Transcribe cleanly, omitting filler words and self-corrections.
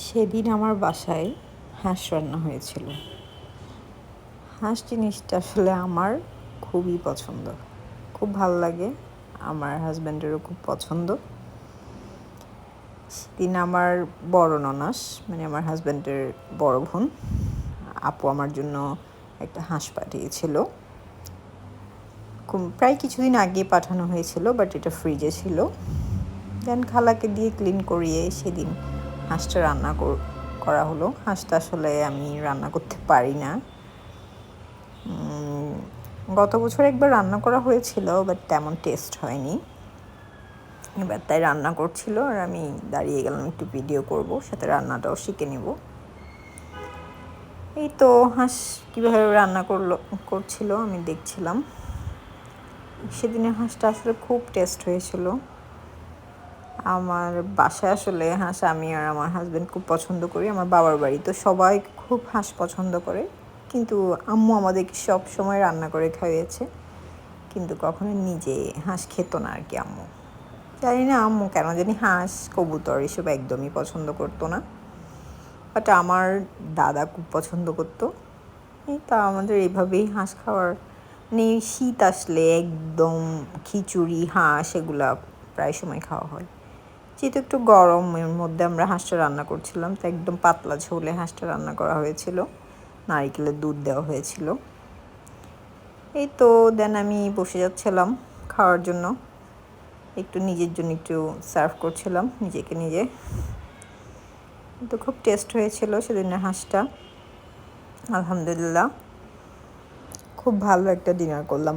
সেদিন আমার বাসায় হাঁস রান্না হয়েছিল। হাঁস জিনিসটা আসলে আমার খুবই পছন্দ, খুব ভালো লাগে। আমার হাজব্যান্ডেরও খুব পছন্দ। সেদিন আমার বড় ননাস, মানে আমার হাজব্যান্ডের বড় বোন, আপু আমার জন্য একটা হাঁস পাঠিয়েছিল। প্রায় কিছুদিন আগে পাঠানো হয়েছিল, বাট এটা ফ্রিজে ছিল। দেন খালাকে দিয়ে ক্লিন করিয়ে সেদিন হাঁসটা রান্না করা হলো। হাঁসটা আসলে আমি রান্না করতে পারি না। গত বছর একবার রান্না করা হয়েছিল, বাট তেমন টেস্ট হয়নি। এবার তাই রান্না করছিল, আর আমি দাঁড়িয়ে গেলাম একটু ভিডিও করব, সাথে রান্নাটাও শিখে নেব। এই তো হাঁস কীভাবে রান্না করছিল আমি দেখছিলাম। সেদিনের হাঁসটা আসলে খুব টেস্ট হয়েছিল। আমার বাসায় আসলে হাঁস আমি আর আমার হাজব্যান্ড খুব পছন্দ করি। আমার বাবার বাড়ি তো সবাই খুব হাঁস পছন্দ করে, কিন্তু আম্মু আমাদেরকে সব সময় রান্না করে খাইয়েছে, কিন্তু কখনো নিজে হাঁস খেত না আর কি আম্মু। জানি না আম্মু কেন জানি হাঁস, কবুতর এসব একদমই পছন্দ করতো না, বাট আমার দাদা খুব পছন্দ করতো। এই তা আমাদের এইভাবেই হাঁস খাওয়ার, মানে শীত আসলে একদম খিচুড়ি হাঁস এগুলা প্রায় সময় খাওয়া হয়। যেহেতু একটু গরমের মধ্যে আমরা হাঁসটা রান্না করছিলাম, তো একদম পাতলা ঝোলে হাঁসটা রান্না করা হয়েছিল, নারিকেলের দুধ দেওয়া হয়েছিল। এই তো দেন আমি বসে যাচ্ছিলাম খাওয়ার জন্য, একটু নিজের জন্য একটু সার্ভ করছিলাম নিজেকে নিজে। তো খুব টেস্ট হয়েছিল সেদিনের হাঁসটা, আলহামদুলিল্লাহ। খুব ভালো একটা ডিনার করলাম।